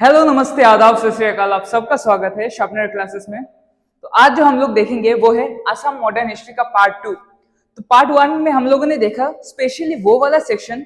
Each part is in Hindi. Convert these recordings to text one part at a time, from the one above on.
हेलो, नमस्ते, आदाब, सत श्री अकाल। आप सबका स्वागत है शार्पनर क्लासेस में। तो आज जो हम लोग देखेंगे वो है असम मॉडर्न हिस्ट्री का पार्ट 2। तो पार्ट 1 में हम लोगों ने देखा स्पेशली वो वाला सेक्शन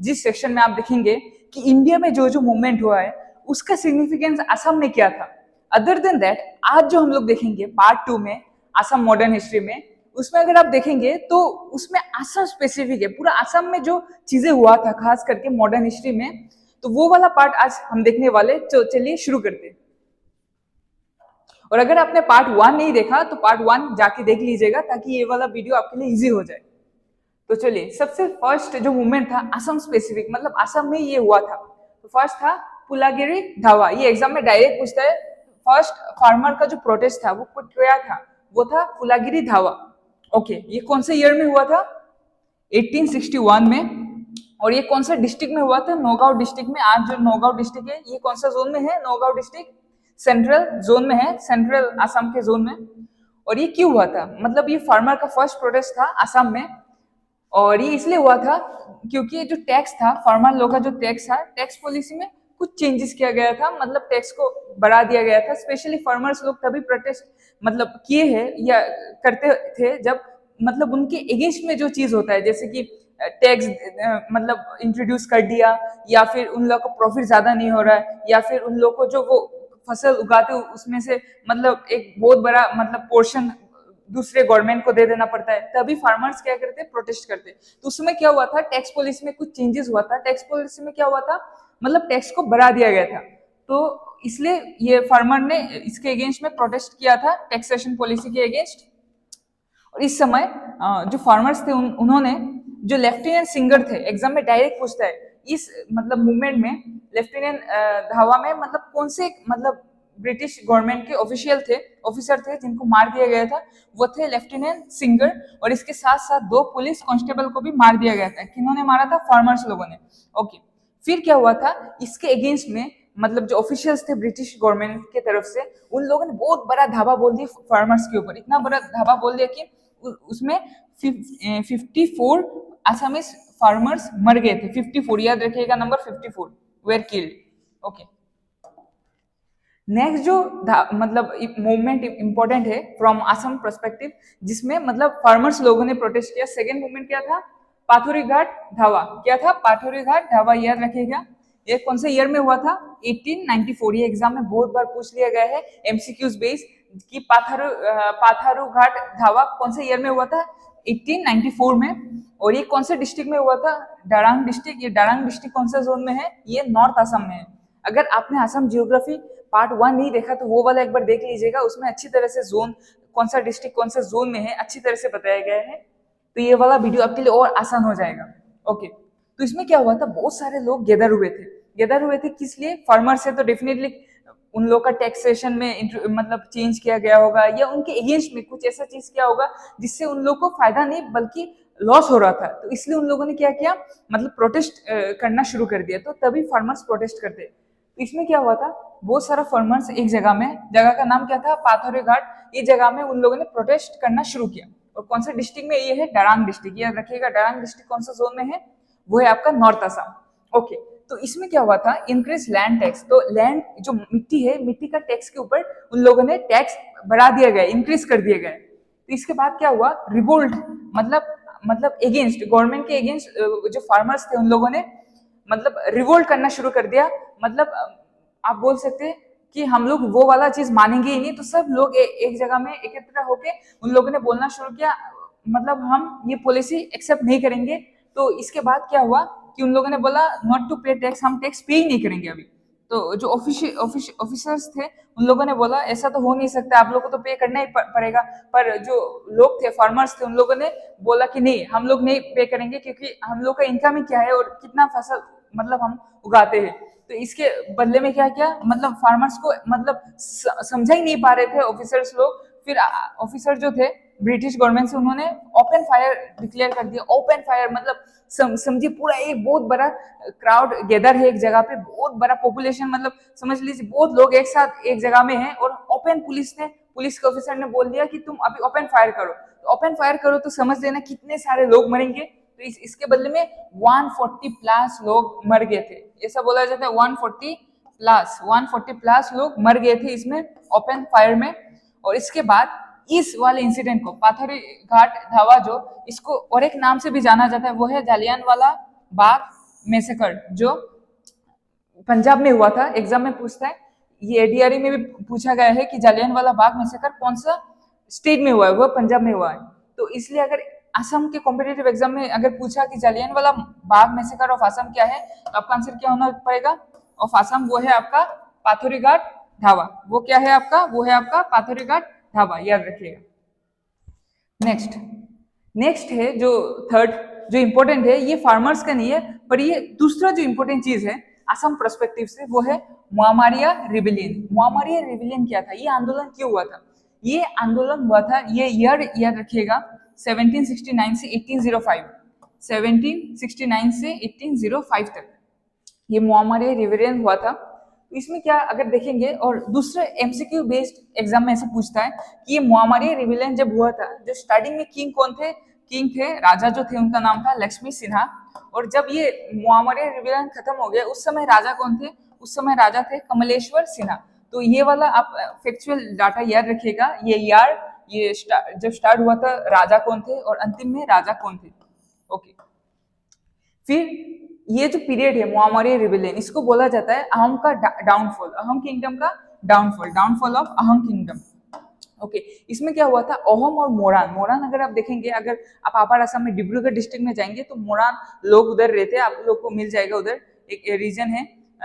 जिस सेक्शन में आप देखेंगे कि इंडिया में जो जो मूवमेंट हुआ है उसका सिग्निफिकेंस असम में क्या था। अदर देन दैट आज जो हम लोग देखेंगे पार्ट 2 में असम मॉडर्न हिस्ट्री में, उसमें अगर आप देखेंगे तो उसमें असम स्पेसिफिक है, पूरा असम में जो चीजें हुआ था खास करके मॉडर्न हिस्ट्री में, तो वो वाला पार्ट आज हम देखने वाले। चलिए शुरू करते हैं। और अगर आपने पार्ट 1 नहीं देखा तो पार्ट 1 जाके देख लीजिएगा ताकि ये वाला वीडियो आपके लिए इजी हो जाए। तो चलिए, सबसे फर्स्ट जो मूवमेंट था असम स्पेसिफिक, मतलब असम में ये हुआ था, तो फर्स्ट था पुलागिरी धावा। ये एग्जाम में डायरेक्ट पूछता है। फर्स्ट फार्मर का जो प्रोटेस्ट था वो क्या था, वो था पुलागिरी धावा। ओके, ये कौन से ईयर में हुआ था? 1861 में। और ये कौन सा डिस्ट्रिक्ट में हुआ था? नौगांव डिस्ट्रिक्ट में। आज जो नौगांव डिस्ट्रिक्ट है ये कौन सा जोन में है? नौगांव डिस्ट्रिक्ट सेंट्रल जोन में है, सेंट्रल असम के जोन में। और ये क्यों हुआ था? मतलब ये फार्मर का फर्स्ट प्रोटेस्ट था असम में। और ये इसलिए हुआ था क्योंकि जो टैक्स था, फार्मर लोग का जो टैक्स था, टैक्स पॉलिसी में कुछ चेंजेस किया गया था, मतलब टैक्स को बढ़ा दिया गया था। स्पेशली फार्मर्स लोग तभी प्रोटेस्ट मतलब किए हैं या करते थे जब मतलब उनके अगेंस्ट में जो चीज होता है, जैसे कि टैक्स मतलब इंट्रोड्यूस कर दिया, या फिर उन लोग को प्रॉफिट ज्यादा नहीं हो रहा है, या फिर उन लोग को जो वो फसल उगाते उसमें से मतलब एक बहुत बड़ा मतलब पोर्शन दूसरे गवर्नमेंट को दे देना पड़ता है, तभी फार्मर्स क्या करते, प्रोटेस्ट करते। तो उस समय क्या हुआ था, टैक्स पॉलिसी में कुछ चेंजेस हुआ था। टैक्स पॉलिसी में क्या हुआ था, मतलब टैक्स को बढ़ा दिया गया था। तो इसलिए ये फार्मर ने इसके अगेंस्ट में प्रोटेस्ट किया था, टैक्सेशन पॉलिसी के अगेंस्ट। और इस समय जो फार्मर्स थे उन्होंने जो लेफ्टिनेंट सिंगर थे, एग्जाम में डायरेक्ट पूछता है इस मतलब मूवमेंट में लेफ्टिनेंट धावा में मतलब कौन से मतलब ब्रिटिश गवर्नमेंट के ऑफिसर थे जिनको मार दिया गया था, वो थे लेफ्टिनेंट सिंगर। और इसके साथ साथ 2 पुलिस कांस्टेबल को भी मार दिया गया था। किन्होंने मारा था? फार्मर्स लोगों ने। ओके, फिर क्या हुआ था इसके अगेंस्ट में, मतलब जो ऑफिशियल्स थे ब्रिटिश गवर्नमेंट के तरफ से, उन लोगों ने बहुत बड़ा धावा बोल दिया फार्मर्स के ऊपर। इतना बड़ा धावा बोल दिया कि उसमें 54 असमीज फार्मर्स मर गए थे। 54, याद रखिएगा number 54 where killed. Okay, next जो मतलब मूवमेंट इंपॉर्टेंट है फ्रॉम असम पर्सपेक्टिव, जिसमें मतलब फार्मर्स लोगों ने प्रोटेस्ट किया, सेकेंड मूवमेंट क्या था? पाथुरी घाट धावा। क्या था? पाथुरी घाट धावा, याद रखिएगा। ये कौन से ईयर में हुआ था? 1894। ये एग्जाम में बहुत बार पूछ लिया गया है एमसीक्यूज बेस कि पाथारू घाट धावा कौन से ईयर में हुआ था? 1894 में। और ये कौन से डिस्ट्रिक्ट में हुआ था? डारांग डिस्ट्रिक्ट। ये डारांग डिस्ट्रिक्ट कौन सा जोन में है? ये नॉर्थ असम में है। अगर आपने असम जियोग्राफी पार्ट 1 नहीं देखा तो वो वाला एक बार देख लीजिएगा, उसमें अच्छी तरह से जोन कौन सा डिस्ट्रिक्ट कौन सा जोन में है अच्छी तरह से बताया गया है। तो ये वाला वीडियो आपके लिए और आसान हो जाएगा। ओके, तो इसमें क्या हुआ था, बहुत सारे लोग गैदर हुए थे किस लिए? फार्मर से। तो डेफिनेटली उन लोग का टैक्सेशन में मतलब चेंज किया गया होगा, या उनके अगेंस्ट में कुछ ऐसा चीज किया होगा जिससे उन लोग को फायदा नहीं बल्कि लॉस हो रहा था। तो इसलिए उन लोगों ने क्या किया, मतलब प्रोटेस्ट करना शुरू कर दिया। तो तभी फार्मर्स प्रोटेस्ट करते। तो इसमें क्या हुआ था, बहुत सारा फार्मर्स एक जगह में, जगह का नाम क्या था? पाथोरे घाट। ये जगह में उन लोगों ने प्रोटेस्ट करना शुरू किया। और कौन से डिस्ट्रिक्ट में ये है? डारांग डिस्ट्रिक्ट। याद रखिएगा डारांग डिस्ट्रिक्ट कौन सा जोन में है? वो है आपका नॉर्थ असम। ओके, तो इसमें क्या हुआ था, इंक्रीज लैंड टैक्स। तो लैंड जो मिट्टी है, मिट्टी का टैक्स के ऊपर उन लोगों ने टैक्स बढ़ा दिया गया, इंक्रीज कर दिए गए। तो इसके बाद क्या हुआ, रिवोल्ट, मतलब अगेंस्ट गवर्नमेंट के अगेंस्ट जो फार्मर्स थे उन लोगों ने मतलब रिवोल्ट करना शुरू कर दिया। मतलब आप बोल सकते हैं कि हम लोग वो वाला चीज मानेंगे ही नहीं। तो सब लोग एक जगह में एकत्र होके उन लोगों ने बोलना शुरू किया, मतलब हम ये पॉलिसी एक्सेप्ट नहीं करेंगे। तो इसके बाद क्या हुआ कि उन लोगों ने बोला नॉट टू पे टैक्स, हम टैक्स पे ही नहीं करेंगे अभी। तो जो ऑफिसर्स थे उन लोगों ने बोला ऐसा तो हो नहीं सकता, आप लोगों को तो पे करना ही पड़ेगा। पर जो लोग थे, फार्मर्स थे, उन लोगों ने बोला कि नहीं, हम लोग नहीं पे करेंगे, क्योंकि हम लोग का इनकम ही क्या है और कितना फसल मतलब हम उगाते हैं। तो इसके बदले में क्या किया, मतलब फार्मर्स को मतलब समझा ही नहीं पा रहे थे ऑफिसर्स लोग। फिर ऑफिसर जो थे ब्रिटिश गवर्नमेंट से, उन्होंने ओपन फायर डिक्लेयर कर दिया। ओपन फायर मतलब समझिए पूरा एक बहुत बड़ा क्राउड गैदर है एक जगह पे, बहुत बड़ा पॉपुलेशन, मतलब समझ लीजिए बहुत लोग एक साथ एक जगह में हैं। और ओपन पुलिस के ऑफिसर ने बोल दिया कि तुम अभी ओपन फायर करो। तो ओपन फायर करो तो समझ लेना कितने सारे लोग मरेंगे। तो इसके बदले में 140 प्लस लोग मर गए थे। ऐसा बोला जाता है 140 प्लस 140 प्लस लोग मर गए थे इसमें ओपन फायर में। और इसके बाद इस वाले इंसिडेंट को पाथरी घाट धावा जो इसको और एक नाम से भी जाना जाता है वो है जालियानवाला बाग मैसेकर, जो पंजाब में हुआ था। एग्जाम में पूछता है, ये एडीआरई में भी पूछा गया है कि जालियानवाला बाग मैसेकर कौन सा स्टेट में हुआ है, वो पंजाब में हुआ है। तो इसलिए अगर असम के कॉम्पिटेटिव एग्जाम में अगर पूछा कि जालियानवाला बाग मैसेकर ऑफ असम क्या है, तो आपका आंसर क्या होना पड़ेगा ऑफ असम, वो है आपका पाथरी घाट धावा। वो क्या है आपका, वो है आपका पाथरी घाट धावा, याद रखिएगा। नेक्स्ट है जो थर्ड जो इंपॉर्टेंट है, ये फार्मर्स का नहीं है पर ये दूसरा जो इंपॉर्टेंट चीज है असम पर्सपेक्टिव से, वो है मुआमारिया रिबेलियन। मुआमारिया रिबेलियन क्या था, ये आंदोलन क्यों हुआ था? ये आंदोलन हुआ था, ये ईयर याद रखिएगा 1769 से 1805, 1769 से 1805 तक ये मुआमारिया रिबेलियन हुआ था। इसमें क्या अगर देखेंगे, और दूसरे एमसीक्यू बेस्ड एग्जाम में ऐसे पूछता है कि ये मुआमारिया रिबेलियन जब हुआ था, जो स्टार्टिंग में किंग कौन थे, किंग थे राजा जो थे उनका नाम था लक्ष्मी सिन्हा। और जब ये मुआमारिया रिबेलियन खत्म हो गया उस समय राजा कौन थे, उस समय राजा थे कमलेश्वर सिन्हा। तो ये वाला आप फैक्चुअल डाटा याद रखिएगा, ये जब स्टार्ट हुआ था राजा कौन थे और अंतिम में राजा कौन थे। ओके, फिर ये जो पीरियड है मुआमारिया रिबेलियन, इसको बोला जाता है अहम का डाउनफॉल, अहम किंगडम का डाउनफॉल ऑफ अहम किंगडम। ओके, इसमें क्या हुआ था, अहोम और मोरान अगर आप देखेंगे, अगर आप अपर असम में डिब्रूगढ़ डिस्ट्रिक्ट में जाएंगे तो मोरान लोग उधर रहते हैं, आप लोग को मिल जाएगा उधर एक रीजन है।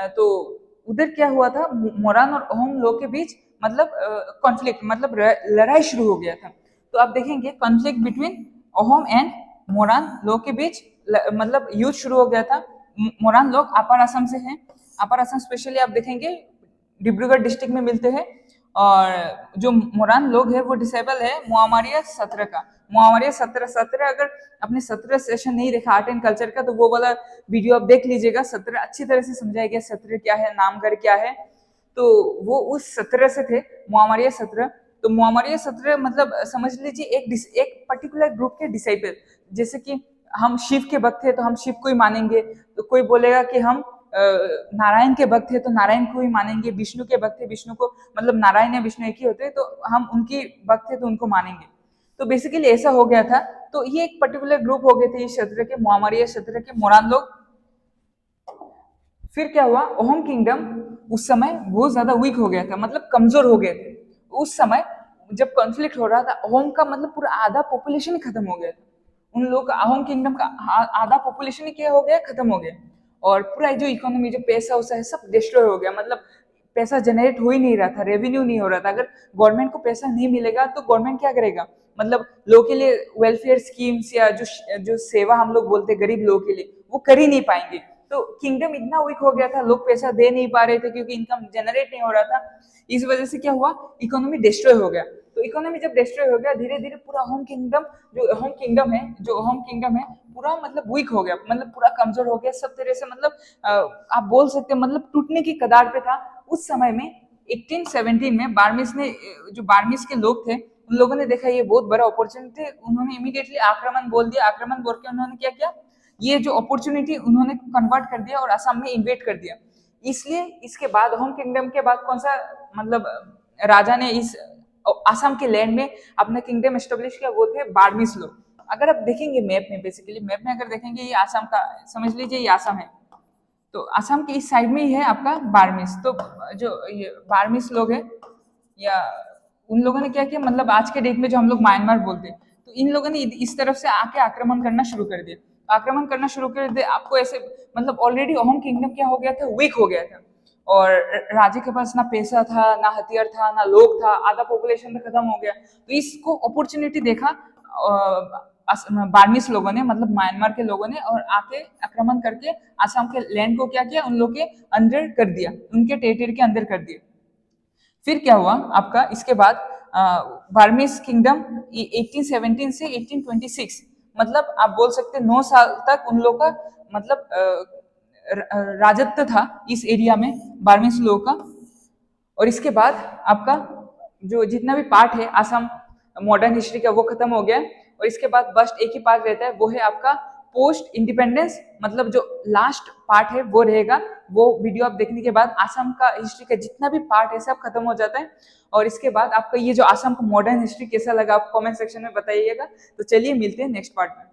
तो उधर क्या हुआ था, मोरान और अहोम लोग के बीच मतलब कॉन्फ्लिक्ट, मतलब लड़ाई शुरू हो गया था। तो आप देखेंगे conflict between Ahom and Moran लोग के बीच मतलब युद्ध शुरू हो गया था। मोरान लोग अपर असम से हैं, अपर असम स्पेशली आप देखेंगे डिब्रूगढ़ डिस्ट्रिक्ट में मिलते हैं। और जो मोरान लोग हैं वो डिसेबल है मुआमारिया 17 का। मुआमारिया 17 अगर आपने 17 सेशन नहीं देखा आर्ट एंड कल्चर का तो वो वाला वीडियो आप देख लीजिएगा। 17 अच्छी तरह से समझाया गया 17 क्या है, नामगर क्या है। तो वो उस 17 से थे मुआमारिया 17। तो मुआमारिया 17 मतलब समझ लीजिए एक पर्टिकुलर ग्रुप के डिसाइपल, जैसे कि हम शिव के भक्त थे तो हम शिव को ही मानेंगे, तो कोई बोलेगा कि हम नारायण के भक्त थे तो नारायण को ही मानेंगे, विष्णु के भक्त थे विष्णु को, मतलब नारायण या विष्णु एक ही होते हैं तो हम उनकी भक्त थे तो उनको मानेंगे। तो बेसिकली ऐसा हो गया था। तो ये एक पर्टिकुलर ग्रुप हो गए थे इस क्षेत्र के मुआमारिया क्षेत्र के मोरान लोग। फिर क्या हुआ, अहोम किंगडम उस समय बहुत ज्यादा वीक हो गया था, मतलब कमजोर हो गए थे। उस समय जब कॉन्फ्लिक्ट हो रहा था अहोम का मतलब पूरा आधा पॉपुलेशन ही खत्म हो गया था। उन लोग का अहोम किंगडम का आधा पॉपुलेशन ही क्या हो गया, खत्म हो गया। और पूरा जो इकोनॉमी जो पैसा वैसा है सब डिस्ट्रॉय हो गया, मतलब पैसा जनरेट हो ही नहीं रहा था, रेवेन्यू नहीं हो रहा था। अगर गवर्नमेंट को पैसा नहीं मिलेगा तो गवर्नमेंट क्या करेगा, मतलब लोगों के लिए वेलफेयर स्कीम्स या जो सेवा हम लोग बोलते हैं गरीब लोगों के लिए वो कर ही नहीं पाएंगे। तो किंगडम इतना वीक हो गया था, लोग पैसा दे नहीं पा रहे थे क्योंकि इनकम जनरेट नहीं हो रहा था। इस वजह से क्या हुआ, इकोनॉमी डिस्ट्रॉय हो गया। तो इकोनॉमी जब डिस्ट्रॉय हो गया धीरे धीरे पूरा होम किंगडम जो होम किंगडम है पूरा मतलब वीक हो गया, मतलब पूरा कमजोर हो गया सब तरह से, मतलब आप बोल सकते हैं मतलब टूटने की कगार पे था। उस समय में 1817 में बार्मिस ने, जो बार्मिस के लोग थे उन लोगों ने देखा ये बहुत बड़ा अपॉर्चुनिटी, उन्होंने इमीडिएटली आक्रमण बोल दिया। आक्रमण बोल के उन्होंने क्या किया, ये जो अपॉर्चुनिटी उन्होंने कन्वर्ट कर दिया और असम में इन्वेट कर दिया। इसलिए इसके बाद होम किंगडम के बाद कौन सा मतलब राजा ने इस असम के लैंड में अपना किंगडम एस्टेब्लिश किया, वो थे बार्मिस लोग। अगर आप देखेंगे मैप में, बेसिकली मैप में अगर देखेंगे ये असम का, समझ लीजिए ये असम है, तो असम के इस साइड में ही है आपका बार्मिस। तो जो ये बार्मिस लोग हैं या उन लोगों ने क्या किया, मतलब आज के डेट में जो हम लोग म्यांमार बोलते हैं, तो इन लोगों ने इस तरफ से आके आक्रमण करना शुरू कर दिया। आक्रमण करना शुरू कर दिया, आपको ऐसे मतलब ऑलरेडी अहोम किंगडम क्या हो गया था, वीक हो गया था। और राजे के पास ना पैसा था ना हथियार था ना लोग था, आधा पॉपुलेशन तो खत्म हो गया। तो इसको अपॉर्चुनिटी देखा बार्मिस लोगों ने, मतलब म्यांमार के लोगों ने, और आके आक्रमण करके असम के लैंड को क्या किया, उन लोग के अंदर कर दिया, उनके टेरिटरी के अंदर कर दिया। फिर क्या हुआ आपका, इसके बाद बार्मिस किंगडम 1817 से 1826, मतलब आप बोल सकते हैं 9 साल तक उन लोग का मतलब राजत्व था इस एरिया में बार्मिस लोगों का। और इसके बाद आपका जो जितना भी पार्ट है असम मॉडर्न हिस्ट्री का वो खत्म हो गया। और इसके बाद बस एक ही पार्ट रहता है, वो है आपका पोस्ट इंडिपेंडेंस मतलब जो लास्ट पार्ट है वो रहेगा। वो वीडियो आप देखने के बाद आसाम का हिस्ट्री का जितना भी पार्ट है सब खत्म हो जाता है। और इसके बाद आपका ये जो आसाम का मॉडर्न हिस्ट्री कैसा लगा आप कमेंट सेक्शन में बताइएगा। तो चलिए मिलते हैं नेक्स्ट पार्ट में।